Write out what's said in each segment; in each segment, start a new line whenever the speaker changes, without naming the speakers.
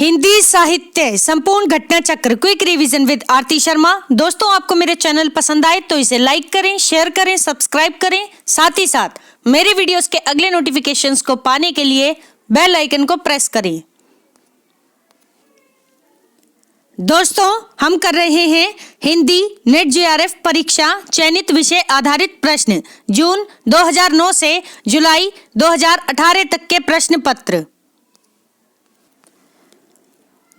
हिंदी साहित्य संपूर्ण घटना चक्र क्विक रिवीजन विद आरती शर्मा। दोस्तों, आपको मेरे चैनल पसंद आए तो इसे लाइक करें, शेयर करें, सब्सक्राइब करें। साथ ही साथ मेरे वीडियोस के अगले नोटिफिकेशंस को पाने के लिए बेल आइकन को प्रेस करें। दोस्तों, हम कर रहे हैं हिंदी नेट जेआरएफ परीक्षा चयनित विषय आधारित प्रश्न जून 2009 से जुलाई 2018 तक के प्रश्न पत्र।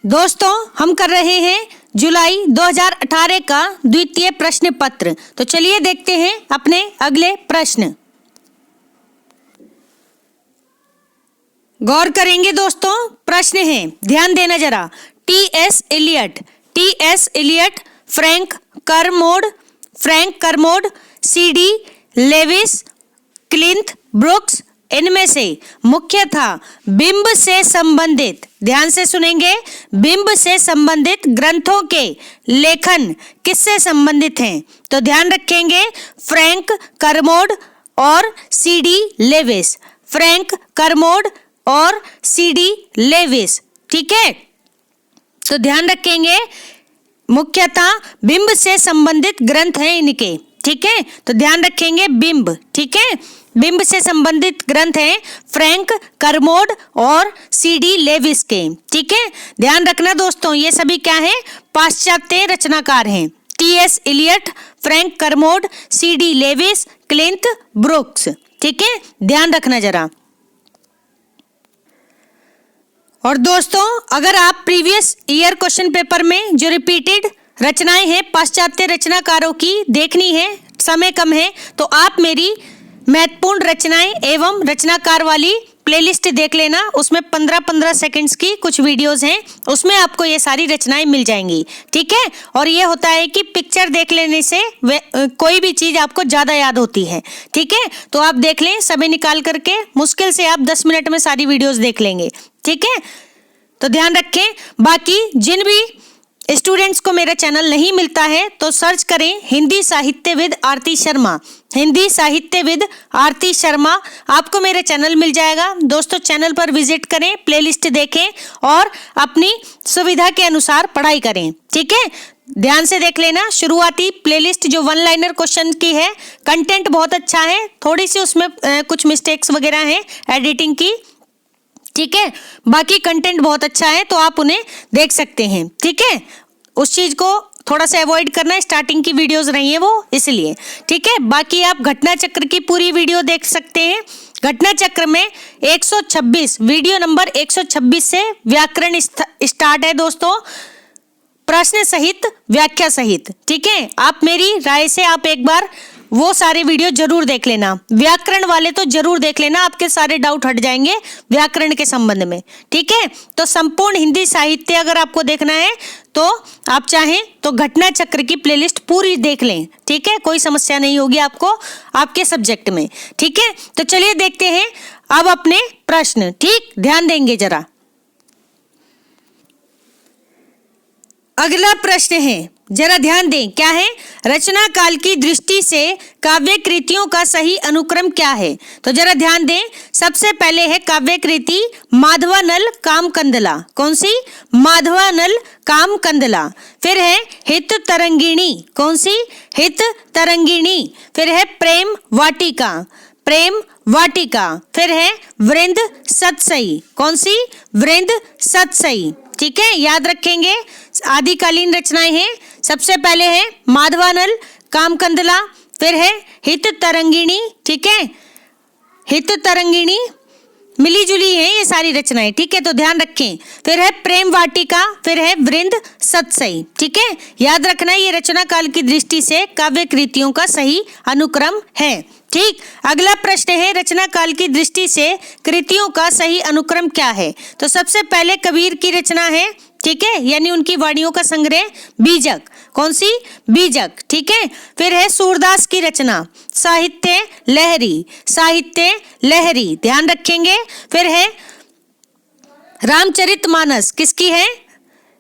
दोस्तों, हम कर रहे हैं जुलाई 2018 का द्वितीय प्रश्न पत्र। तो चलिए देखते हैं अपने अगले प्रश्न। गौर करेंगे दोस्तों, प्रश्न है, ध्यान देना जरा। T S. Eliot, Frank Kermode, C D. Lewis, Cleanth Brooks, इनमें से मुख्यतः बिंब से संबंधित, ध्यान से सुनेंगे, बिंब से संबंधित ग्रंथों के लेखन किससे संबंधित हैं? तो ध्यान रखेंगे, फ्रैंक करमोड और सी.डी. लेविस। फ्रैंक करमोड और सी.डी. लेविस, ठीक है। तो ध्यान रखेंगे, मुख्यतः बिंब से संबंधित ग्रंथ हैं इनके, ठीक है। तो ध्यान रखेंगे बिंब, ठीक है, बिंब से संबंधित ग्रंथ हैं फ्रैंक करमोड और सी.डी. लेविस के, ठीक है। ध्यान रखना दोस्तों, ये सभी क्या हैं? पाश्चात्य रचनाकार हैं। T S. Eliot, Frank Kermode, C D. Lewis, Cleanth Brooks, ठीक है, ध्यान रखना जरा। और दोस्तों, अगर आप प्रीवियस ईयर क्वेश्चन पेपर में जो रिपीटेड रचनाएं हैं पाश्चात्य रचनाकारों की देखनी है, समय कम है, तो आप मेरी महत्वपूर्ण रचनाएं एवं रचनाकार वाली प्लेलिस्ट देख लेना। उसमें 15-15 सेकंड्स की कुछ वीडियोस हैं, उसमें आपको ये सारी रचनाएं मिल जाएंगी, ठीक है। और ये होता है कि पिक्चर देख लेने से कोई भी चीज आपको ज्यादा याद होती है, ठीक है। तो आप देख लें, समय निकाल करके, मुश्किल से आप 10 मिनट में सारी वीडियोस देख लेंगे, ठीक है। तो ध्यान रखें। बाकी जिन भी स्टूडेंट्स को मेरा चैनल नहीं मिलता है तो सर्च करें हिंदी साहित्य विद आरती शर्मा। हिंदी साहित्य विद आरती शर्मा, आपको मेरा चैनल मिल जाएगा। दोस्तों, चैनल पर विजिट करें, प्लेलिस्ट देखें और अपनी सुविधा के अनुसार पढ़ाई करें, ठीक है। ध्यान से देख लेना, शुरुआती प्लेलिस्ट जो वन लाइनर क्वेश्चन की है, कंटेंट बहुत अच्छा है, थोड़ी सी उसमें कुछ मिस्टेक्स वगैरह हैं एडिटिंग की, ठीक है। बाकी कंटेंट बहुत अच्छा है, तो आप उन्हें देख सकते हैं, ठीक है। उस चीज को थोड़ा सा अवॉइड करना, स्टार्टिंग की वीडियोस रही है वो, इसलिए, ठीक है। बाकी आप घटना चक्र की पूरी वीडियो देख सकते हैं। घटना चक्र में 126 वीडियो नंबर 126 से व्याकरण स्टार्ट है दोस्तों, प्रश्न सहित, व्याख्या सहित, ठीक है। आप मेरी राय से आप एक बार वो सारे वीडियो जरूर देख लेना। व्याकरण वाले तो जरूर देख लेना, आपके सारे डाउट हट जाएंगे व्याकरण के संबंध में, ठीक है। तो संपूर्ण हिंदी साहित्य अगर आपको देखना है तो आप चाहें तो घटना चक्र की प्लेलिस्ट पूरी देख लें, ठीक है। कोई समस्या नहीं होगी आपको आपके सब्जेक्ट में, ठीक है। तो चलिए देखते हैं अब अपने प्रश्न, ठीक, ध्यान देंगे जरा। अगला प्रश्न है, जरा ध्यान दें, क्या है? रचना काल की दृष्टि से काव्य कृतियों का सही अनुक्रम क्या है? तो जरा ध्यान दें, सबसे पहले है काव्य कृति माधवानल कामकंदला। कौन सी? माधवानल कामकंदला। फिर है हित तरंगिणी। कौन सी? हित तरंगिणी। फिर है प्रेम वाटिका, प्रेम वाटिका। फिर है वृंद सतसई। कौन सी? वृंद सतसई, ठीक है, याद रखेंगे। आदिकालीन रचनाएं हैं, सबसे पहले है माधवानल कामकंदला, फिर है हित तरंगिणी, ठीक है, हित तरंगिणी, मिली जुली है ये सारी रचनाएं, ठीक है, तो ध्यान रखें। फिर है प्रेम वाटिका, फिर है वृंद सतसई, ठीक है, याद रखना ये रचना काल की दृष्टि से काव्य कृतियों का सही अनुक्रम है, ठीक। अगला प्रश्न है, रचना काल की दृष्टि से कृतियों का सही अनुक्रम क्या है? तो सबसे पहले कबीर की रचना है, ठीक है, यानी उनकी वाणियों का संग्रह बीजक। कौन सी? बीजक, ठीक है। फिर है सूरदास की रचना साहित्य लहरी, साहित्य लहरी, ध्यान रखेंगे। फिर है रामचरितमानस, किसकी है?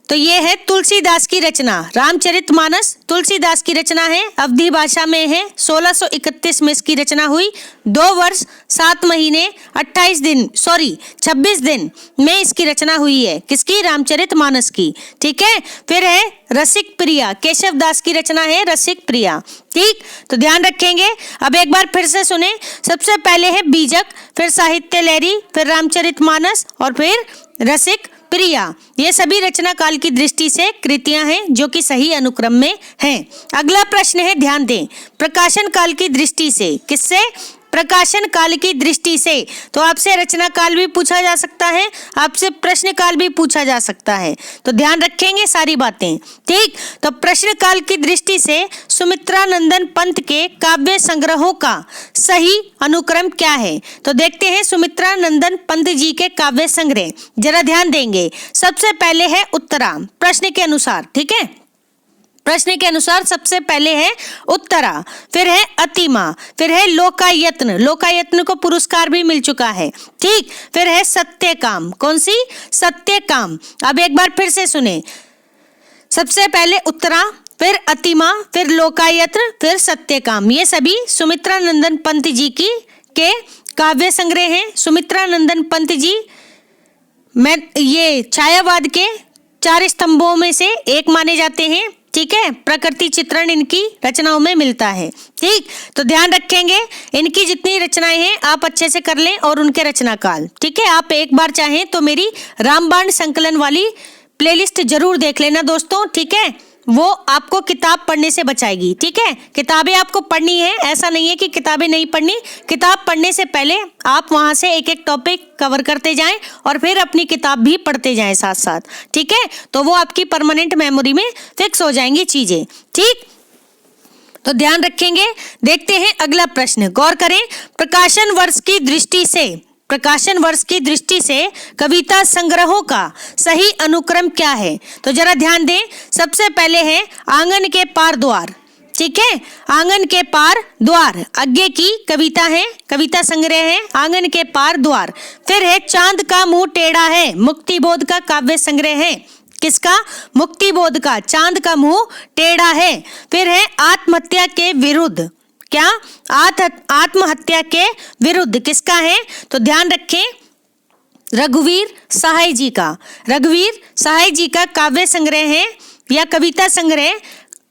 तो ये है तुलसीदास की रचना रामचरितमानस। तुलसीदास की रचना है, अवधी भाषा में है। 1631 में इसकी रचना हुई। 2 वर्ष 7 महीने 26 दिन में इसकी रचना हुई है। किसकी? रामचरितमानस की। ठीक है। फिर है रसिक प्रिया, केशव दास की रचना है रसिक प्रिया। ठीक, तो ध्यान रखेंगे। अब एक बार फिर से सुने। सबसे पहले है बीजक, फिर साहित्य लहरी, फिर रामचरितमानस और फिर रसिक प्रिया। ये सभी रचना काल की दृष्टि से कृतियां हैं जो कि सही अनुक्रम में हैं। अगला प्रश्न है, ध्यान दें, प्रकाशन काल की दृष्टि से। किससे? प्रकाशन काल की दृष्टि से। तो आपसे रचना काल भी पूछा जा सकता है, आपसे प्रश्न काल भी पूछा जा सकता है, तो ध्यान रखेंगे सारी बातें। ठीक, तो प्रश्न काल की दृष्टि से सुमित्रानंदन पंत के काव्य संग्रहों का सही अनुक्रम क्या है? तो देखते हैं सुमित्रानंदन पंत जी के काव्य संग्रह, जरा ध्यान देंगे। सबसे पहले है उत्तरा, प्रश्न के अनुसार। ठीक है, प्रश्न के अनुसार सबसे पहले है उत्तरा, फिर है अतिमा, फिर है लोकायत्न, लोकायत्न को पुरस्कार भी मिल चुका है। ठीक, फिर है सत्यकाम। कौन सी? सत्यकाम। अब एक बार फिर से सुने। सबसे पहले उत्तरा, फिर अतिमा, फिर लोकायत्न, फिर सत्यकाम। ये सभी सुमित्रानंदन पंत जी की के काव्य संग्रह हैं। सुमित्रानंदन पंत जी मैं ये छायावाद के 4 स्तंभों में से एक माने जाते हैं। ठीक है, प्रकृति चित्रण इनकी रचनाओं में मिलता है। ठीक, तो ध्यान रखेंगे, इनकी जितनी रचनाएं हैं आप अच्छे से कर लें और उनके रचना काल। ठीक है, आप एक बार चाहें तो मेरी रामबाण संकलन वाली प्लेलिस्ट जरूर देख लेना दोस्तों। ठीक है, वो आपको किताब पढ़ने से बचाएगी। ठीक है, किताबें आपको पढ़नी है, ऐसा नहीं है कि किताबें नहीं पढ़नी। किताब पढ़ने से पहले आप वहां से एक एक टॉपिक कवर करते जाएं और फिर अपनी किताब भी पढ़ते जाएं साथ साथ। ठीक है, तो वो आपकी परमानेंट मेमोरी में फिक्स हो जाएंगी चीजें। ठीक, तो ध्यान रखेंगे। देखते हैं अगला प्रश्न, गौर करें। प्रकाशन वर्ष की दृष्टि से, प्रकाशन वर्ष की दृष्टि से कविता संग्रहों का सही अनुक्रम क्या है? तो जरा ध्यान दें। सबसे पहले है आंगन के पार द्वार। ठीक है, आंगन के पार द्वार आगे की कविता है, कविता संग्रह है आंगन के पार द्वार। फिर है चांद का मुंह टेढ़ा है, मुक्तिबोध का काव्य संग्रह है। किसका? मुक्तिबोध का, चांद का मुंह टेढ़ा है। फिर है आत्महत्या के विरुद्ध, क्या? आत्महत्या के विरुद्ध किसका है? तो ध्यान रखें, रघुवीर सहाय जी का, रघुवीर सहाय जी का काव्य संग्रह है या कविता संग्रह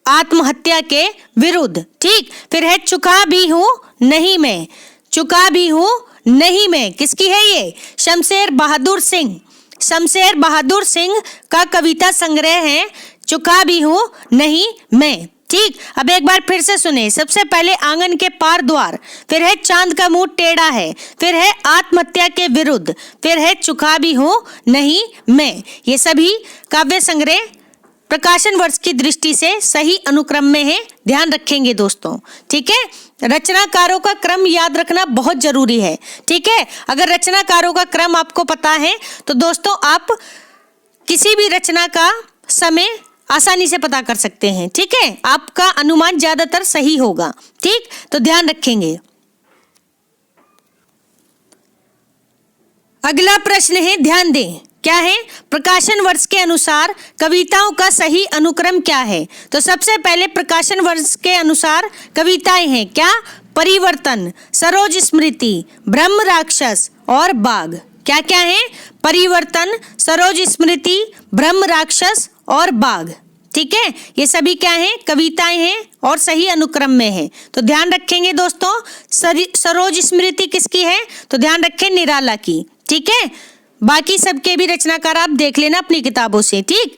आत्महत्या के विरुद्ध। ठीक, फिर है चुका भी हूं नहीं मैं, चुका भी हूं नहीं मैं, किसकी है ये? शमशेर बहादुर सिंह, शमशेर बहादुर सिंह का कविता संग्रह है चुका भी हूं नहीं मैं। ठीक, अब एक बार फिर से सुने। सबसे पहले आंगन के पार द्वार, फिर है चांद का मुंह टेढ़ा है, फिर है आत्महत्या के विरुद्ध, फिर है चुका भी हूं नहीं मैं। ये सभी काव्य संग्रह प्रकाशन वर्ष की दृष्टि से सही अनुक्रम में है, ध्यान रखेंगे दोस्तों। ठीक है, रचनाकारों का क्रम याद रखना बहुत जरूरी है। ठीक है, अगर रचनाकारों का क्रम आपको पता है तो दोस्तों आप किसी भी रचना का समय आसानी से पता कर सकते हैं। ठीक है, आपका अनुमान ज्यादातर सही होगा। ठीक, तो ध्यान रखेंगे। अगला प्रश्न है, ध्यान दें, क्या है? प्रकाशन वर्ष के अनुसार कविताओं का सही अनुक्रम क्या है? तो सबसे पहले प्रकाशन वर्ष के अनुसार कविताएं हैं क्या? परिवर्तन, सरोज स्मृति, ब्रह्म राक्षस और बाघ। क्या क्या है? परिवर्तन, सरोज स्मृति, ब्रह्म राक्षस और बाघ। ठीक है, ये सभी क्या हैं? कविताएं हैं और सही अनुक्रम में है। तो ध्यान रखेंगे दोस्तों, सरोज स्मृति किसकी है? तो ध्यान रखें, निराला की। ठीक है, बाकी सबके भी रचनाकार आप देख लेना अपनी किताबों से। ठीक,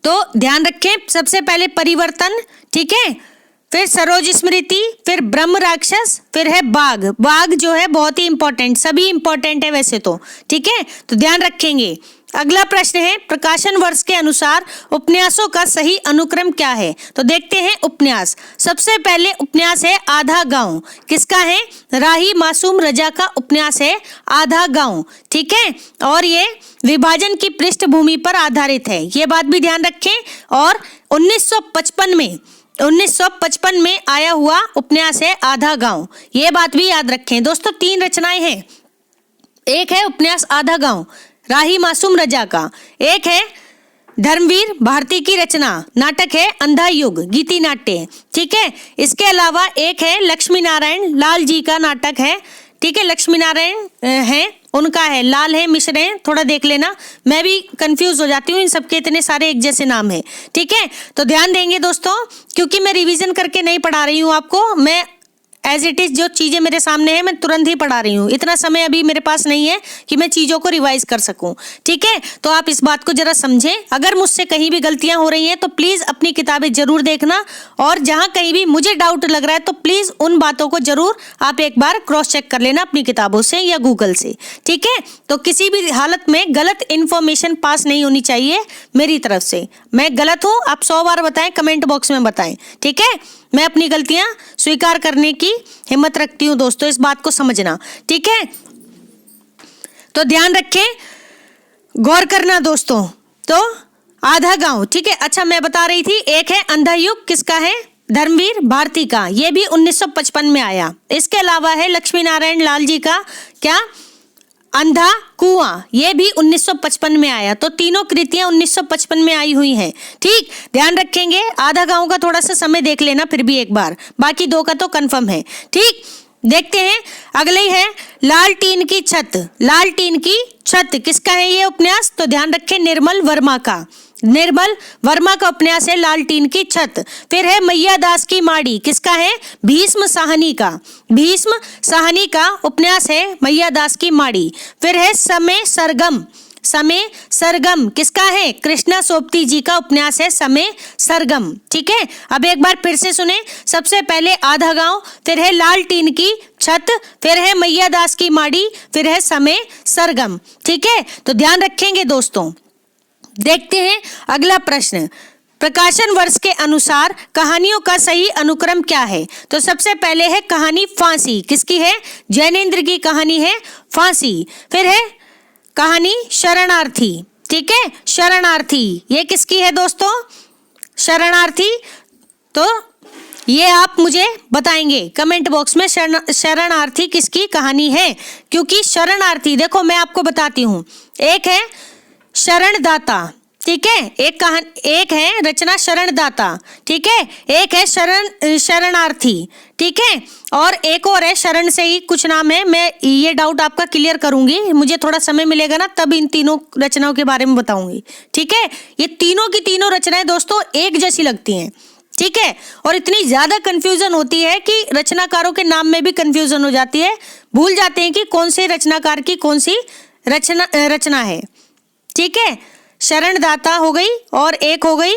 तो ध्यान रखें, सबसे पहले परिवर्तन, ठीक है, फिर सरोज स्मृति, फिर ब्रह्म राक्षस, फिर है बाघ। बाघ जो है बहुत ही इंपॉर्टेंट, सभी इंपॉर्टेंट है वैसे तो। ठीक है, तो ध्यान रखेंगे। अगला प्रश्न है, प्रकाशन वर्ष के अनुसार उपन्यासों का सही अनुक्रम क्या है? तो देखते हैं उपन्यास। सबसे पहले उपन्यास है आधा गांव। किसका है? राही मासूम रजा का उपन्यास है आधा गांव। ठीक है, और ये विभाजन की पृष्ठभूमि पर आधारित है, ये बात भी ध्यान रखें। और 1955 में आया हुआ उपन्यास है आधा गांव, ये बात भी याद रखें दोस्तों। 3 रचनाएं हैं, एक है उपन्यास आधा गांव राही मासूम रजा का, एक है धर्मवीर भारती की रचना, नाटक है अंधा युग, गीति नाट्य। ठीक है, इसके अलावा एक है लक्ष्मी नारायण लाल जी का नाटक है। ठीक है, लक्ष्मी नारायण है, उनका है, लाल है, मिश्र है, थोड़ा देख लेना, मैं भी कंफ्यूज हो जाती हूँ, इन सबके इतने सारे एक जैसे नाम है। ठीक है, तो ध्यान देंगे दोस्तों, क्योंकि मैं रिवीजन करके नहीं पढ़ा रही हूँ आपको, मैं एज इट इज जो चीजें मेरे सामने है मैं तुरंत ही पढ़ा रही हूँ, इतना समय अभी मेरे पास नहीं है कि मैं चीजों को रिवाइज कर सकूं। ठीक है, तो आप इस बात को जरा समझें, अगर मुझसे कहीं भी गलतियां हो रही हैं तो प्लीज अपनी किताबें जरूर देखना, और जहां कहीं भी मुझे डाउट लग रहा है तो प्लीज उन बातों को जरूर आप एक बार क्रॉस चेक कर लेना अपनी किताबों से या गूगल से। ठीक है, तो किसी भी हालत में गलत इंफॉर्मेशन पास नहीं होनी चाहिए मेरी तरफ से। मैं गलत हूं आप 100 बार बताएं, कमेंट बॉक्स में बताएं। ठीक है, मैं अपनी गलतियां स्वीकार करने की हिम्मत रखती हूं दोस्तों, इस बात को समझना। ठीक है, तो ध्यान रखें, गौर करना दोस्तों। तो आधा गांव, ठीक है, अच्छा मैं बता रही थी, एक है अंधा युग, किसका है? धर्मवीर भारती का, ये भी 1955 में आया। इसके अलावा है लक्ष्मी नारायण लाल जी का, क्या? अंधा कुआं, ये भी 1955 में आया। तो तीनों कृतियां 1955 में आई हुई हैं। ठीक, ध्यान रखेंगे, आधा गांव का थोड़ा सा समय देख लेना फिर भी एक बार, बाकी दो का तो कंफर्म है। ठीक, देखते हैं अगले ही है लाल टीन की छत। लाल टीन की छत किसका है ये उपन्यास? तो ध्यान रखें, निर्मल वर्मा का, निर्मल वर्मा का उपन्यास है लाल टीन की छत। फिर है मैया दास की माड़ी, किसका है? भीष्म साहनी का, भीष्म साहनी का उपन्यास है मैया दास की माड़ी। फिर है समय सरगम, समय सरगम किसका है? कृष्णा सोपती जी का उपन्यास है समय सरगम। ठीक है, अब एक बार फिर से सुने, सबसे पहले आधा गांव, फिर है लाल टीन की छत, फिर है मैया दास की माड़ी, फिर है समय सरगम। ठीक है, तो ध्यान रखेंगे दोस्तों। देखते हैं अगला प्रश्न, प्रकाशन वर्ष के अनुसार कहानियों का सही अनुक्रम क्या है? तो सबसे पहले है कहानी फांसी, किसकी है? जैनेन्द्र की कहानी है फांसी। फिर है कहानी शरणार्थी, ठीक है, शरणार्थी ये किसकी है दोस्तों? शरणार्थी, तो ये आप मुझे बताएंगे कमेंट बॉक्स में, शरणार्थी किसकी कहानी है? क्योंकि शरणार्थी, देखो मैं आपको बताती हूँ, एक है शरणदाता, ठीक है, एक है रचना शरणदाता, ठीक है, एक है शरणार्थी, ठीक है, और एक और है शरण से ही कुछ नाम है। मैं ये डाउट आपका क्लियर करूंगी, मुझे थोड़ा समय मिलेगा ना तब इन तीनों रचनाओं के बारे में बताऊंगी। ठीक है, ये तीनों की तीनों रचनाएं दोस्तों एक जैसी लगती हैं। ठीक है, और इतनी ज्यादा कंफ्यूजन होती है कि रचनाकारों के नाम में भी कंफ्यूजन हो जाती है, भूल जाते हैं कि कौन से रचनाकार की कौन सी रचना है। ठीक है, शरणदाता हो गई और एक हो गई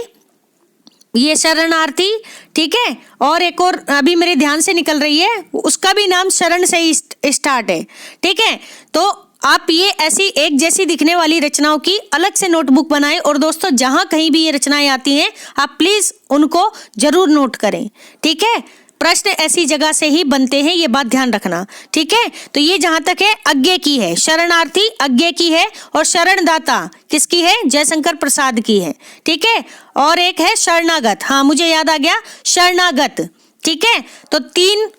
ये शरणार्थी, ठीक है, और एक और अभी मेरे ध्यान से निकल रही है, उसका भी नाम शरण से ही स्टार्ट है। ठीक है, तो आप ये ऐसी एक जैसी दिखने वाली रचनाओं की अलग से नोटबुक बनाएं, और दोस्तों जहां कहीं भी ये रचनाएं आती हैं आप प्लीज उनको जरूर नोट करें। ठीक है, प्रश्न ऐसी जगह से ही बनते हैं, ये बात ध्यान रखना। ठीक है, तो ये जहां तक है अज्ञे की है, शरणार्थी अज्ञे की है, और शरणदाता किसकी है? जयशंकर प्रसाद की है। ठीक है, और एक है शरणागत, हाँ मुझे याद आ गया, शरणागत। ठीक है, तो तीन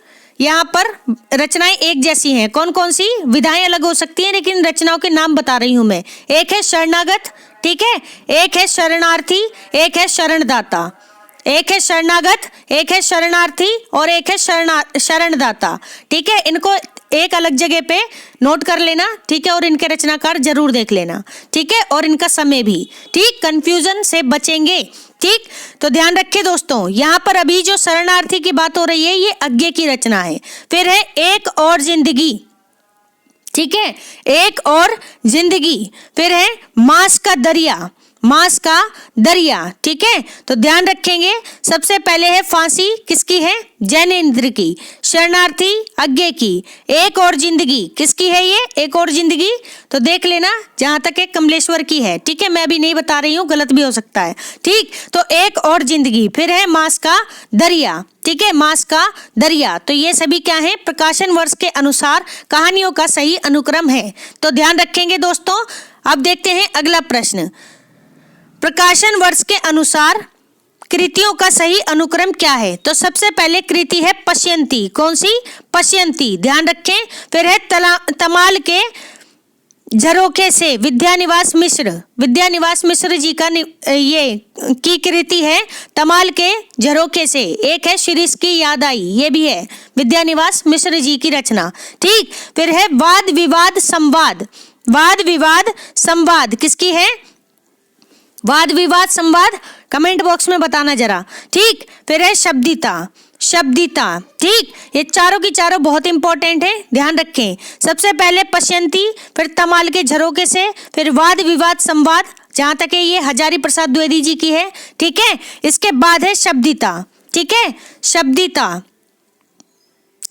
यहाँ पर रचनाएं एक जैसी हैं, कौन कौन सी? विधाएं अलग हो सकती हैं लेकिन रचनाओं के नाम बता रही हूं मैं। एक है शरणागत, ठीक है, एक है शरणार्थी, एक है शरणदाता, एक है शरणागत, एक है शरणार्थी और एक है शरणदाता। ठीक है, इनको एक अलग जगह पे नोट कर लेना, ठीक है, और इनके रचनाकार जरूर देख लेना। ठीक है, और इनका समय भी, ठीक, कंफ्यूजन से बचेंगे। ठीक, तो ध्यान रखें दोस्तों, यहाँ पर अभी जो शरणार्थी की बात हो रही है ये अज्ञे की रचना है। फिर है एक और जिंदगी, ठीक है, एक और जिंदगी। फिर है मांस का दरिया, मांस का दरिया। ठीक है, तो ध्यान रखेंगे, सबसे पहले है फांसी, किसकी है? जैनेन्द्र की। शरणार्थी अज्ञे की। एक और जिंदगी किसकी है? ये एक और जिंदगी, तो देख लेना जहां तक है कमलेश्वर की है। ठीक है, मैं अभी नहीं बता रही हूँ, गलत भी हो सकता है। ठीक, तो एक और जिंदगी। फिर है मांस का दरिया, ठीक है, मांस का दरिया। तो ये सभी क्या है? प्रकाशन वर्ष के अनुसार कहानियों का सही अनुक्रम है। तो ध्यान रखेंगे दोस्तों। अब देखते हैं अगला प्रश्न, प्रकाशन वर्ष के अनुसार कृतियों का सही अनुक्रम क्या है? तो सबसे पहले कृति है पश्यंती, कौन सी? पश्यंती, ध्यान रखें। फिर है तमाल के झरोखे से विद्यानिवास मिश्र जी का ये की कृति है तमाल के झरोखे से। एक है शिरीष की याद आई, ये भी है विद्यानिवास मिश्र जी की रचना। ठीक, फिर है वाद विवाद संवाद किसकी है? वाद विवाद संवाद कमेंट बॉक्स में बताना जरा। ठीक, फिर है शब्दिता। ठीक, ये चारों की चारों बहुत इंपॉर्टेंट है, ध्यान रखें। सबसे पहले पश्यंती, फिर तमाल के झरोखे से, फिर वाद विवाद संवाद, जहां तक है ये हजारी प्रसाद द्विवेदी जी की है। ठीक है, इसके बाद है शब्दिता। ठीक है, शब्दिता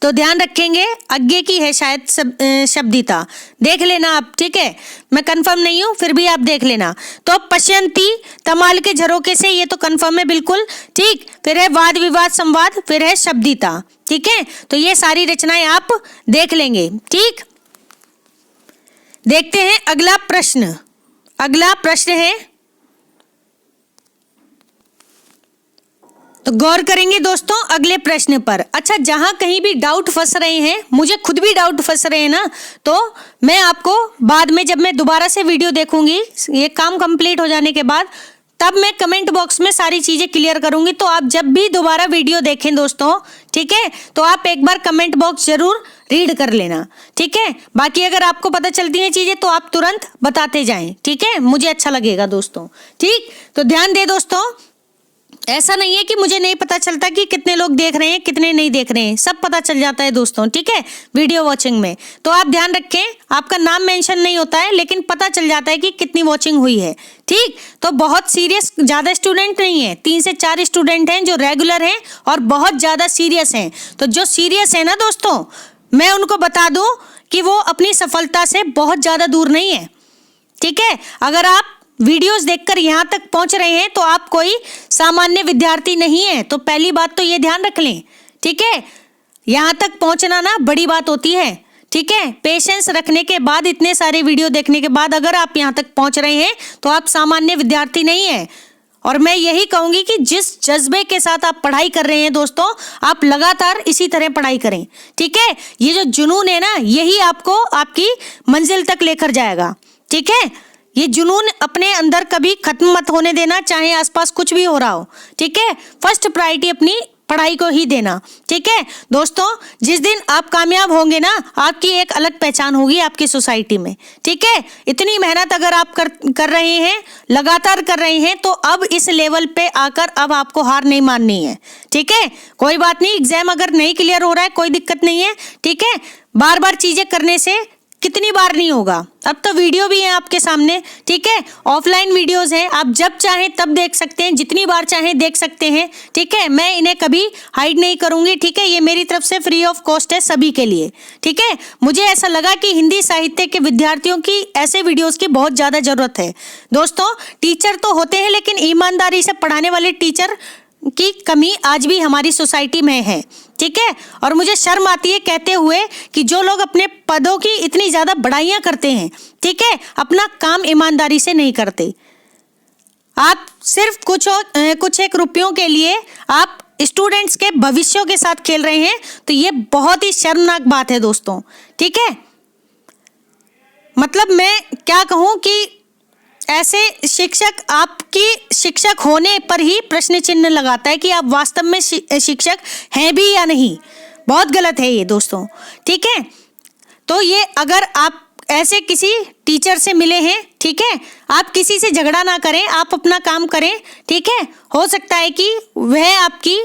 तो ध्यान रखेंगे, आगे की है शायद शब्दिता, देख लेना आप। ठीक है, मैं कंफर्म नहीं हूं, फिर भी आप देख लेना। तो पश्यंती, तमाल के झरोखे से, ये तो कंफर्म है बिल्कुल। ठीक, फिर है वाद विवाद संवाद, फिर है शब्दिता। ठीक है, तो ये सारी रचनाएं आप देख लेंगे। ठीक, देखते हैं अगला प्रश्न है, तो गौर करेंगे दोस्तों अगले प्रश्न पर। अच्छा, जहां कहीं भी डाउट फंस रहे हैं, मुझे खुद भी डाउट फंस रहे हैं ना, तो मैं आपको बाद में जब मैं दोबारा से वीडियो देखूंगी, ये काम कंप्लीट हो जाने के बाद, तब मैं कमेंट बॉक्स में सारी चीजें क्लियर करूंगी। तो आप जब भी दोबारा वीडियो देखें दोस्तों, ठीक है, तो आप एक बार कमेंट बॉक्स जरूर रीड कर लेना। ठीक है, बाकी अगर आपको पता चलती हैं चीजें तो आप तुरंत बताते जाएं। ठीक है, मुझे अच्छा लगेगा दोस्तों। ठीक, तो ध्यान दे दोस्तों, ऐसा नहीं है कि मुझे नहीं पता चलता कि कितने लोग देख रहे हैं कितने नहीं देख रहे हैं, सब पता चल जाता है दोस्तों। ठीक है, वीडियो वॉचिंग में तो आप ध्यान रखें, आपका नाम मेंशन नहीं होता है, लेकिन पता चल जाता है कि कितनी वॉचिंग हुई है। ठीक, तो बहुत सीरियस ज्यादा स्टूडेंट नहीं है, 3 से 4 स्टूडेंट हैं जो रेगुलर हैं और बहुत ज्यादा सीरियस हैं। तो जो सीरियस है ना दोस्तों, मैं उनको बता दूं कि वो अपनी सफलता से बहुत ज्यादा दूर नहीं है। ठीक है, अगर आप वीडियोस देखकर यहाँ तक पहुंच रहे हैं तो आप कोई सामान्य विद्यार्थी नहीं है, तो पहली बात तो ये ध्यान रख लें। ठीक है, यहाँ तक पहुंचना ना बड़ी बात होती है। ठीक है, पेशेंस रखने के बाद, इतने सारे वीडियो देखने के बाद अगर आप यहाँ तक पहुंच रहे हैं तो आप सामान्य विद्यार्थी नहीं है। और मैं यही कहूंगी कि जिस जज्बे के साथ आप पढ़ाई कर रहे हैं दोस्तों, आप लगातार इसी तरह पढ़ाई करें। ठीक है, ये जो जुनून है ना, यही आपको आपकी मंजिल तक लेकर जाएगा। ठीक है, ये जुनून अपने अंदर कभी खत्म मत होने देना, चाहे आसपास कुछ भी हो रहा हो। ठीक है, फर्स्ट प्रायोरिटी अपनी पढ़ाई को ही देना। ठीक है दोस्तों, जिस दिन आप कामयाब होंगे ना, आपकी एक अलग पहचान होगी आपकी सोसाइटी में। ठीक है, इतनी मेहनत अगर आप कर रहे हैं, लगातार कर रहे हैं, तो अब इस लेवल पे आकर अब आपको हार नहीं माननी है। ठीक है, कोई बात नहीं, एग्जाम अगर नहीं क्लियर हो रहा है कोई दिक्कत नहीं है। ठीक है, बार बार चीजें करने से कितनी बार नहीं होगा, अब तो वीडियो भी है आपके सामने। ठीक है, ऑफलाइन वीडियोस हैं, आप जब चाहें तब देख सकते हैं, जितनी बार चाहें देख सकते हैं। ठीक है, मैं इन्हें कभी हाइड नहीं करूंगी। ठीक है, ये मेरी तरफ से फ्री ऑफ कॉस्ट है सभी के लिए। ठीक है, मुझे ऐसा लगा कि हिंदी साहित्य के विद्यार्थियों की ऐसे वीडियोस की बहुत ज्यादा जरूरत है। दोस्तों, टीचर तो होते हैं, लेकिन ईमानदारी से पढ़ाने वाले टीचर की कमी आज भी हमारी सोसाइटी में है। ठीक है, और मुझे शर्म आती है कहते हुए कि जो लोग अपने पदों की इतनी ज्यादा बड़ाइयां करते हैं, ठीक है, अपना काम ईमानदारी से नहीं करते। आप सिर्फ कुछ एक रुपयों के लिए आप स्टूडेंट्स के भविष्यों के साथ खेल रहे हैं, तो ये बहुत ही शर्मनाक बात है दोस्तों। ठीक है, मतलब मैं क्या कहूं कि ऐसे शिक्षक आपकी शिक्षक होने पर ही प्रश्न चिन्ह लगाता है कि आप वास्तव में शिक्षक हैं भी या नहीं। बहुत गलत है ये दोस्तों। ठीक है, तो ये अगर आप ऐसे किसी टीचर से मिले हैं, ठीक है, आप किसी से झगड़ा ना करें, आप अपना काम करें। ठीक है, हो सकता है कि वह आपकी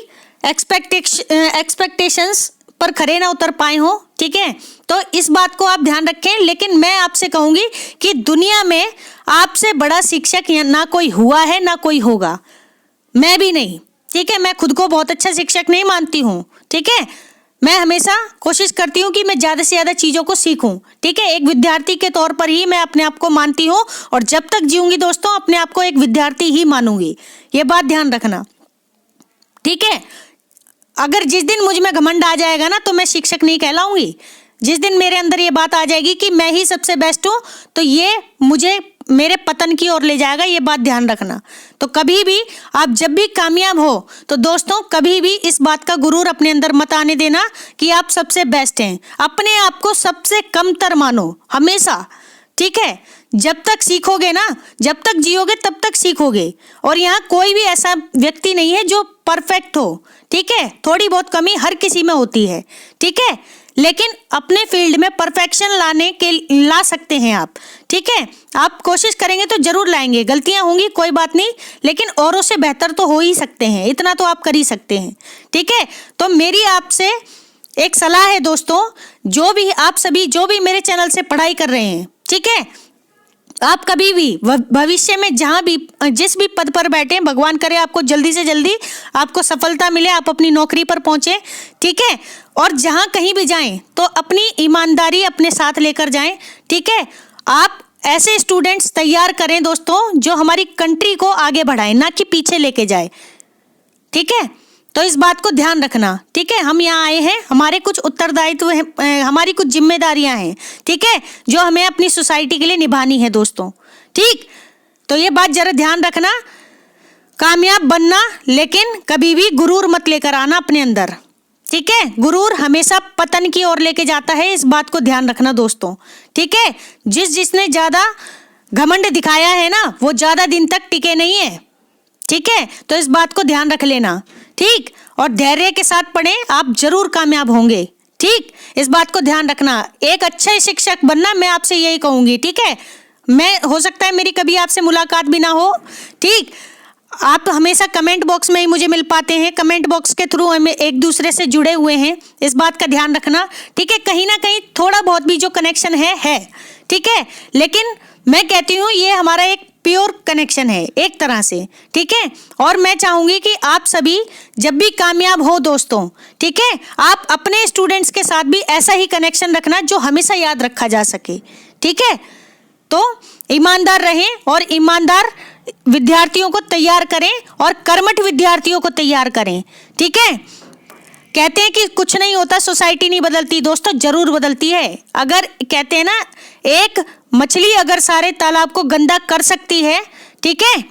एक्सपेक्टेशंस पर खरे ना उतर पाए हो। ठीक है, तो इस बात को आप ध्यान रखें। लेकिन मैं आपसे कहूंगी कि दुनिया में आपसे बड़ा शिक्षक ना कोई हुआ है ना कोई होगा, मैं भी नहीं। ठीक है, मैं खुद को बहुत अच्छा शिक्षक नहीं मानती हूँ। ठीक है, मैं हमेशा कोशिश करती हूँ कि मैं ज़्यादा से ज़्यादा चीज़ों को सीखूं। ठीक है, एक विद्यार्थी के तौर पर ही मैं अपने आप को मानती हूँ, और जब तक जीऊंगी दोस्तों अपने आप को एक विद्यार्थी ही मानूंगी, ये बात ध्यान रखना। ठीक है, अगर जिस दिन मुझ में घमंड आ जाएगा ना, तो मैं शिक्षक नहीं कहलाऊंगी। जिस दिन मेरे अंदर ये बात आ जाएगी कि मैं ही सबसे बेस्ट हूँ, तो ये मुझे मेरे पतन की ओर ले जाएगा, ये बात ध्यान रखना। तो कभी भी आप जब भी कामयाब हो, तो दोस्तों कभी भी इस बात का गुरूर अपने अंदर मत आने देना कि आप सबसे बेस्ट हैं। अपने आप को सबसे कमतर मानो हमेशा। ठीक है, जब तक सीखोगे ना, जब तक जियोगे तब तक सीखोगे। और यहाँ कोई भी ऐसा व्यक्ति नहीं है जो परफेक्ट हो, ठीक है, थोड़ी बहुत कमी हर किसी में होती है, ठीक है, लेकिन अपने फील्ड में परफेक्शन ला सकते हैं आप, ठीक है, आप कोशिश करेंगे तो जरूर लाएंगे। गलतियां होंगी कोई बात नहीं, लेकिन औरों से बेहतर तो हो ही सकते हैं, इतना तो आप कर ही सकते हैं, ठीक है। तो मेरी आपसे एक सलाह है दोस्तों, आप सभी जो भी मेरे चैनल से पढ़ाई कर रहे हैं, ठीक है, आप कभी भी भविष्य में जहाँ भी जिस भी पद पर बैठे, भगवान करे आपको जल्दी से जल्दी आपको सफलता मिले, आप अपनी नौकरी पर पहुंचे, ठीक है, और जहाँ कहीं भी जाएं तो अपनी ईमानदारी अपने साथ लेकर जाएं, ठीक है। आप ऐसे स्टूडेंट्स तैयार करें दोस्तों जो हमारी कंट्री को आगे बढ़ाएं, ना कि पीछे लेके जाए, ठीक है। तो इस बात को ध्यान रखना, ठीक है। हम यहाँ आए हैं, हमारे कुछ उत्तरदायित्व हैं, हमारी कुछ जिम्मेदारियां हैं, ठीक है, जो हमें अपनी सोसाइटी के लिए निभानी है दोस्तों, ठीक। तो ये बात जरा ध्यान रखना, कामयाब बनना, लेकिन कभी भी गुरूर मत लेकर आना अपने अंदर, ठीक है। गुरूर हमेशा पतन की ओर लेके जाता है, इस बात को ध्यान रखना दोस्तों, ठीक है। जिसने ज्यादा घमंड दिखाया है ना, वो ज्यादा दिन तक टिके नहीं है, ठीक है। तो इस बात को ध्यान रख लेना, ठीक, और धैर्य के साथ पढ़ें, आप जरूर कामयाब होंगे, ठीक। इस बात को ध्यान रखना, एक अच्छा शिक्षक बनना, मैं आपसे यही कहूंगी, ठीक है। मैं हो सकता है मेरी कभी आपसे मुलाकात भी ना हो, ठीक। आप हमेशा कमेंट बॉक्स में ही मुझे मिल पाते हैं, कमेंट बॉक्स के थ्रू हम एक दूसरे से जुड़े हुए हैं, इस बात का ध्यान रखना, ठीक है। कहीं ना कहीं थोड़ा बहुत भी जो कनेक्शन है, ठीक है, लेकिन मैं कहती हूँ ये हमारा एक प्योर कनेक्शन है एक तरह से, ठीक है। और मैं चाहूंगी कि आप सभी जब भी कामयाब हो दोस्तों, ठीक है, आप अपने स्टूडेंट्स के साथ भी ऐसा ही कनेक्शन रखना जो हमेशा याद रखा जा सके, ठीक है। तो ईमानदार रहें और ईमानदार विद्यार्थियों को तैयार करें और कर्मठ विद्यार्थियों को तैयार करें, ठीक है। कहते हैं कि कुछ नहीं होता, सोसाइटी नहीं बदलती, दोस्तों जरूर बदलती है। अगर कहते हैं ना, एक मछली अगर सारे तालाब को गंदा कर सकती है, ठीक है,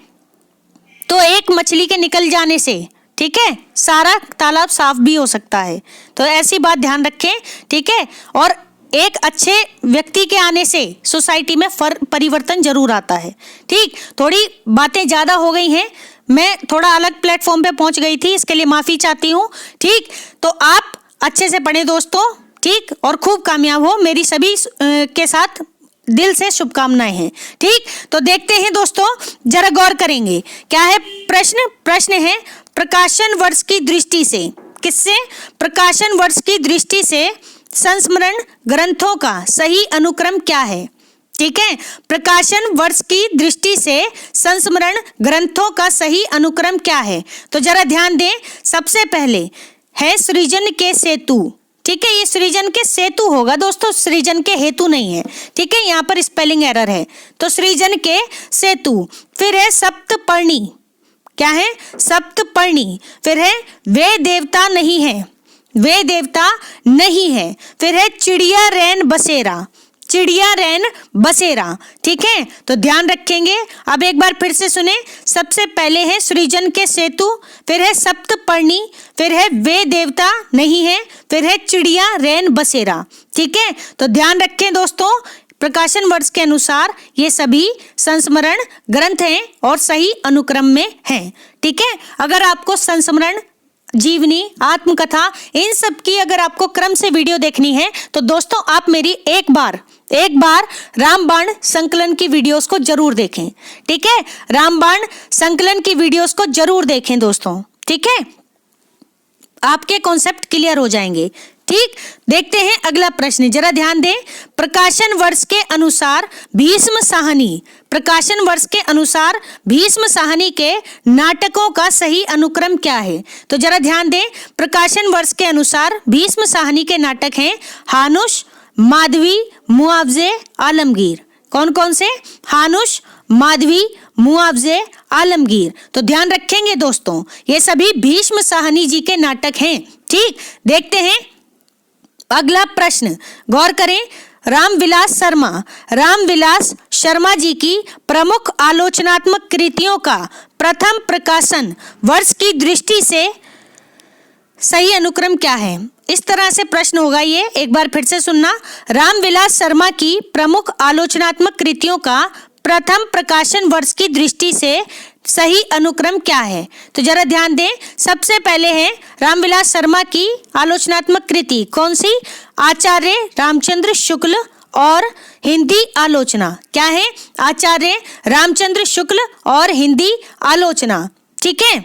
तो एक मछली के निकल जाने से, ठीक है, सारा तालाब साफ भी हो सकता है। तो ऐसी बात ध्यान रखें, ठीक है। और एक अच्छे व्यक्ति के आने से सोसाइटी में परिवर्तन जरूर आता है, ठीक। थोड़ी बातें ज़्यादा हो गई हैं, मैं थोड़ा अलग प्लेटफॉर्म पे पहुंच गई थी, इसके लिए माफ़ी चाहती हूँ, ठीक। तो आप अच्छे से पढ़ें दोस्तों, ठीक, और खूब कामयाब हो, मेरी सभी के साथ दिल से शुभकामनाएं हैं, ठीक। तो देखते हैं दोस्तों, जरा गौर करेंगे क्या है प्रश्न है प्रकाशन वर्ष की दृष्टि से, किससे? प्रकाशन वर्ष की दृष्टि से संस्मरण ग्रंथों का सही अनुक्रम क्या है, ठीक है। प्रकाशन वर्ष की दृष्टि से संस्मरण ग्रंथों का सही अनुक्रम क्या है? तो जरा ध्यान दें, सबसे पहले है सृजन के सेतु, ठीक है, ये सृजन के सेतु होगा दोस्तों, सृजन के हेतु नहीं है, ठीक है, यहाँ पर स्पेलिंग एरर है, तो सृजन के सेतु। फिर है सप्तपर्णी, क्या है? सप्तपर्णी। फिर है वे देवता नहीं है, वे देवता नहीं है। फिर है चिड़िया रैन बसेरा, चिड़िया रैन बसेरा, ठीक है। तो ध्यान रखेंगे, अब एक बार फिर से सुने, सबसे पहले है सृजन के सेतु, फिर है सप्तपर्णी, फिर है वे देवता नहीं है, फिर है चिड़िया रैन बसेरा, ठीक है। तो ध्यान रखें दोस्तों, प्रकाशन वर्ष के अनुसार ये सभी संस्मरण ग्रंथ हैं और सही अनुक्रम में हैं, ठीक है। अगर आपको संस्मरण, जीवनी, आत्मकथा, इन सब की अगर आपको क्रम से वीडियो देखनी है तो दोस्तों आप मेरी एक बार रामबाण संकलन की वीडियोस को जरूर देखें, ठीक है। रामबाण संकलन की वीडियोस को जरूर देखें दोस्तों, ठीक है, आपके कॉन्सेप्ट क्लियर हो जाएंगे, ठीक। देखते हैं अगला प्रश्न, जरा ध्यान दें। प्रकाशन वर्ष के अनुसार भीष्म साहनी, प्रकाशन वर्ष के अनुसार भीष्म साहनी के नाटकों का सही अनुक्रम क्या है? तो जरा ध्यान दें, प्रकाशन वर्ष के अनुसार भीष्म साहनी के नाटक हैं हानुश, माधवी, मुआवजे, आलमगीर। कौन कौन से? हानुश, माधवी, मुआवजे, आलमगीर। तो ध्यान रखेंगे दोस्तों, ये सभी भीष्म साहनी जी के नाटक हैं, ठीक। देखते हैं अगला प्रश्न, गौर करें। रामविलास शर्मा जी की प्रमुख आलोचनात्मक कृतियों का प्रथम प्रकाशन वर्ष की दृष्टि से सही अनुक्रम क्या है? इस तरह से प्रश्न होगा ये, एक बार फिर से सुनना। रामविलास शर्मा की प्रमुख आलोचनात्मक कृतियों का प्रथम प्रकाशन वर्ष की दृष्टि से सही अनुक्रम क्या है? तो जरा ध्यान दें, सबसे पहले है रामविलास शर्मा की आलोचनात्मक कृति, कौन सी? आचार्य रामचंद्र शुक्ल और हिंदी आलोचना। क्या है? आचार्य रामचंद्र शुक्ल और हिंदी आलोचना। ठीक है,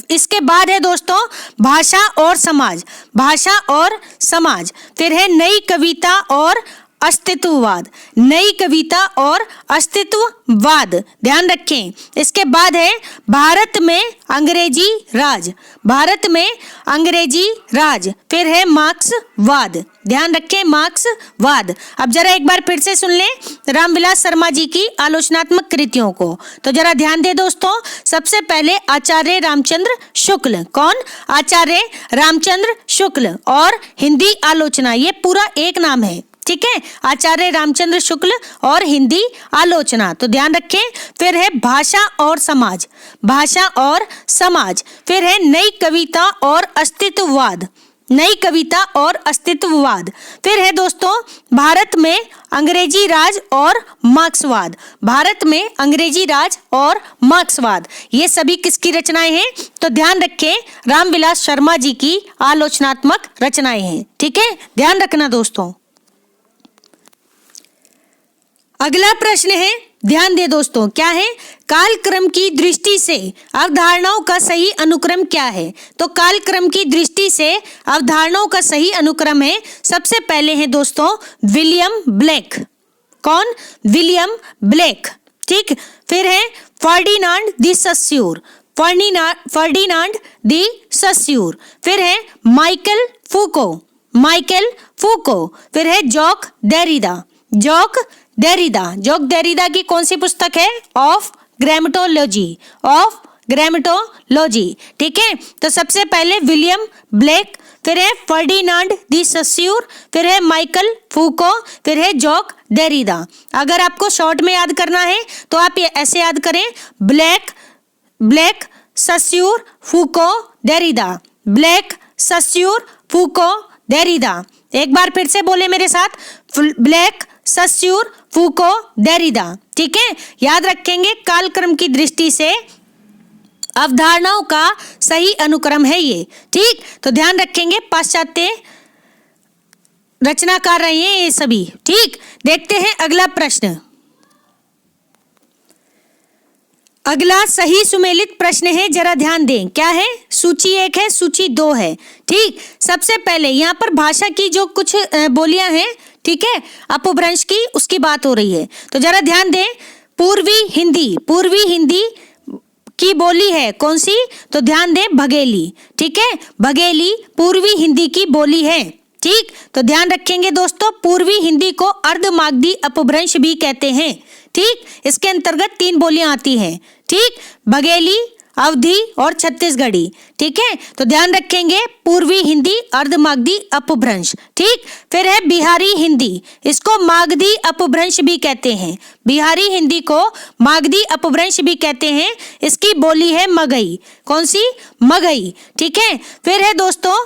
इसके बाद है दोस्तों भाषा और समाज, भाषा और समाज। फिर है नई कविता और अस्तित्ववाद, नई कविता और अस्तित्ववाद, ध्यान रखें। इसके बाद है भारत में अंग्रेजी राज, भारत में अंग्रेजी राज। फिर है मार्क्सवाद, ध्यान रखें, मार्क्सवाद। अब जरा एक बार फिर से सुन लें रामविलास शर्मा जी की आलोचनात्मक कृतियों को। तो जरा ध्यान दे दोस्तों, सबसे पहले आचार्य रामचंद्र शुक्ल, कौन? आचार्य रामचंद्र शुक्ल और हिंदी आलोचना, ये पूरा एक नाम है। ठीक है, आचार्य रामचंद्र शुक्ल और हिंदी आलोचना, तो ध्यान रखें। फिर है भाषा और समाज, भाषा और समाज। फिर है नई कविता और अस्तित्ववाद, नई कविता और अस्तित्ववाद। फिर है दोस्तों भारत में अंग्रेजी राज और मार्क्सवाद, भारत में अंग्रेजी राज और मार्क्सवाद। ये सभी किसकी रचनाएं हैं? तो ध्यान रखें, रामविलास शर्मा जी की आलोचनात्मक रचनाएं हैं। ठीक है, ध्यान रखना दोस्तों। अगला प्रश्न है, ध्यान दे दोस्तों, क्या है? कालक्रम की दृष्टि से अवधारणाओं का सही अनुक्रम क्या है? तो कालक्रम की दृष्टि से अवधारणाओं का सही अनुक्रम है, सबसे पहले है दोस्तों विलियम ब्लेक, कौन? William Blake. ठीक, फिर है Ferdinand de Saussure, Ferdinand de Saussure. फिर है माइकल फूको, माइकल फूको। फिर है Jacques Derrida, Jacques Derrida. Jacques Derrida की कौन सी पुस्तक है? Of grammatology, of grammatology. ठीक है, तो सबसे पहले विलियम ब्लेक, फिर है फर्डिनांड द सस्यूर, फिर है माइकल फूको, फिर है जॉक डेरिडा। अगर आपको शॉर्ट में याद करना है तो आप ये ऐसे याद करें, Blake, Blake, Saussure, Foucault, Derrida, Blake, Saussure, Foucault, Derrida. एक बार फिर से बोले मेरे साथ, ब्लेक, सस्यूर, फूको, डेरिडा। ठीक है, याद रखेंगे कालक्रम की दृष्टि से अवधारणाओं का सही अनुक्रम है ये। ठीक, तो ध्यान रखेंगे, पाश्चात्य रचनाकार रहे हैं ये सभी। ठीक, देखते हैं अगला प्रश्न। अगला सही सुमेलित प्रश्न है, जरा ध्यान दें। क्या है? सूची 1 है, सूची 2 है। ठीक, सबसे पहले यहाँ पर भाषा की जो कुछ बोलियां हैं, ठीक है, अपभ्रंश की, उसकी बात हो रही है। तो जरा ध्यान दें, पूर्वी हिंदी, पूर्वी हिंदी की बोली है कौन सी? तो ध्यान दें, बघेली। ठीक है, बघेली पूर्वी हिंदी की बोली है। ठीक, तो ध्यान रखेंगे दोस्तों, पूर्वी हिंदी को अर्धमागधी अपभ्रंश भी कहते हैं। ठीक, इसके अंतर्गत 3 बोलियां आती हैं। ठीक, बघेली, अवधी और छत्तीसगढ़ी। ठीक है, तो ध्यान रखेंगे, पूर्वी हिंदी अर्धमागधी अपभ्रंश। ठीक, फिर है बिहारी हिंदी, इसको मागधी अपभ्रंश भी कहते हैं, बिहारी हिंदी को मागधी अपभ्रंश भी कहते हैं। इसकी बोली है मगही, कौन सी? मगही। ठीक है, फिर है दोस्तों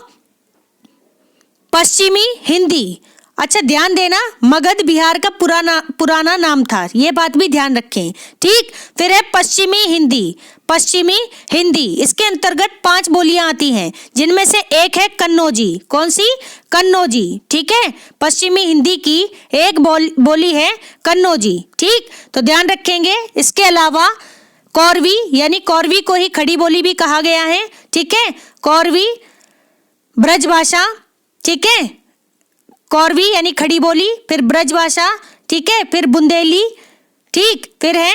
पश्चिमी हिंदी। अच्छा ध्यान देना, मगध बिहार का पुराना नाम था, ये बात भी ध्यान रखें। ठीक, फिर है पश्चिमी हिंदी, पश्चिमी हिंदी। इसके अंतर्गत 5 बोलियां आती हैं, जिनमें से एक है कन्नौजी। कौन सी? कन्नौजी। ठीक है, पश्चिमी हिंदी की एक बोली है कन्नौजी। ठीक, तो ध्यान रखेंगे। इसके अलावा कौरवी, यानी कौरवी को ही खड़ी बोली भी कहा गया है। ठीक है, कौरवी ब्रजभाषा। ठीक है, कौरवी यानी खड़ी बोली, फिर ब्रजभाषा। ठीक है, फिर बुंदेली। ठीक, फिर है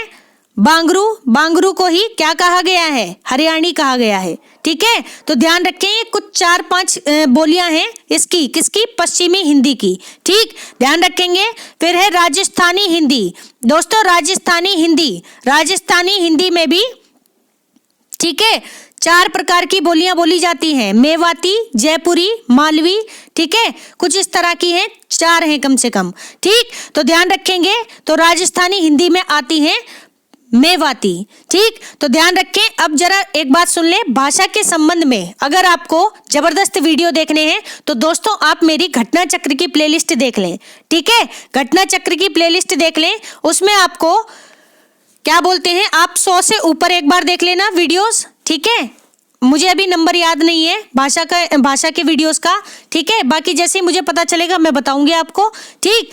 बांगरू, बांगरू को ही क्या कहा गया है? हरियाणी कहा गया है। ठीक है, तो ध्यान रखें, ये कुछ 4-5 बोलियां हैं इसकी, किसकी? पश्चिमी हिंदी की। ठीक, ध्यान रखेंगे। फिर है राजस्थानी हिंदी। दोस्तों राजस्थानी हिंदी, राजस्थानी हिंदी में भी ठीक है 4 प्रकार की बोलियां बोली जाती हैं, मेवाती, जयपुरी, मालवी। ठीक है, कुछ इस तरह की हैं, 4 हैं कम से कम। ठीक, तो ध्यान रखेंगे। तो राजस्थानी हिंदी में आती हैं मेवाती। ठीक, तो ध्यान रखें। अब जरा एक बात सुन ले, भाषा के संबंध में अगर आपको जबरदस्त वीडियो देखने हैं तो दोस्तों आप मेरी घटना चक्र की प्लेलिस्ट देख लें। ठीक है, घटना चक्र की प्लेलिस्ट देख लें, उसमें आपको क्या बोलते हैं, आप 100 से ऊपर एक बार देख लेना वीडियोस। ठीक है, मुझे अभी नंबर याद नहीं है भाषा के वीडियोस का। ठीक है, बाकी जैसे ही मुझे पता चलेगा मैं बताऊंगी आपको। ठीक,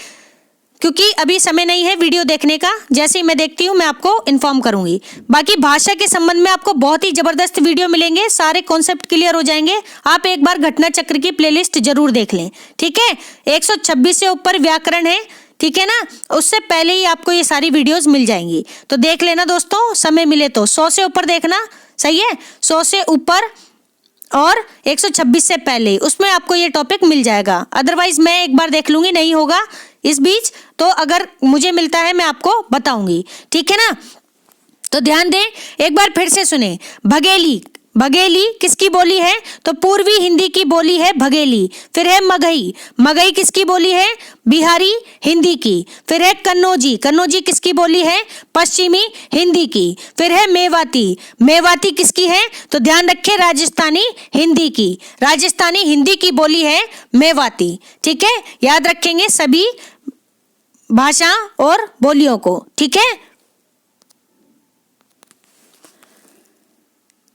क्योंकि अभी समय नहीं है वीडियो देखने का, जैसे ही मैं देखती हूँ मैं आपको इन्फॉर्म करूंगी। बाकी भाषा के संबंध में आपको बहुत ही जबरदस्त वीडियो मिलेंगे, सारे कॉन्सेप्ट क्लियर हो जाएंगे। आप एक बार घटना चक्र की प्लेलिस्ट जरूर देख लें। ठीक है, 126 से ऊपर व्याकरण है। ठीक है ना, उससे पहले ही आपको ये सारी वीडियोस मिल जाएंगी, तो देख लेना दोस्तों, समय मिले तो 100 से ऊपर देखना। सही है, 100 से ऊपर और 126 से पहले, उसमें आपको ये टॉपिक मिल जाएगा। अदरवाइज मैं एक बार देख लूंगी, नहीं होगा इस बीच तो अगर मुझे मिलता है मैं आपको बताऊंगी। ठीक है ना, तो ध्यान दें, एक बार फिर से सुने। भगेली, भगेली किसकी बोली है, तो पूर्वी हिंदी की बोली है भगेली। फिर है मगही, मगही किसकी बोली है, बिहारी हिंदी की। फिर है कन्नौजी, कन्नौजी किसकी बोली है, पश्चिमी हिंदी की। फिर है मेवाती, मेवाती किसकी है, तो ध्यान रखें, राजस्थानी हिंदी की। राजस्थानी हिंदी की बोली है मेवाती। ठीक है, याद रखेंगे सभी भाषा और बोलियों को। ठीक है,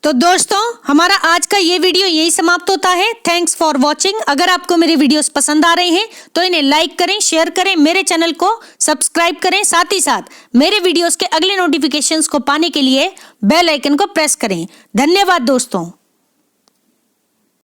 तो दोस्तों हमारा आज का ये वीडियो यही समाप्त होता है। Thanks for watching. अगर आपको मेरे वीडियोस पसंद आ रहे हैं तो इन्हें लाइक करें, शेयर करें, मेरे चैनल को सब्सक्राइब करें, साथ ही साथ मेरे वीडियोस के अगले नोटिफिकेशंस को पाने के लिए बेल आइकन को प्रेस करें। धन्यवाद दोस्तों।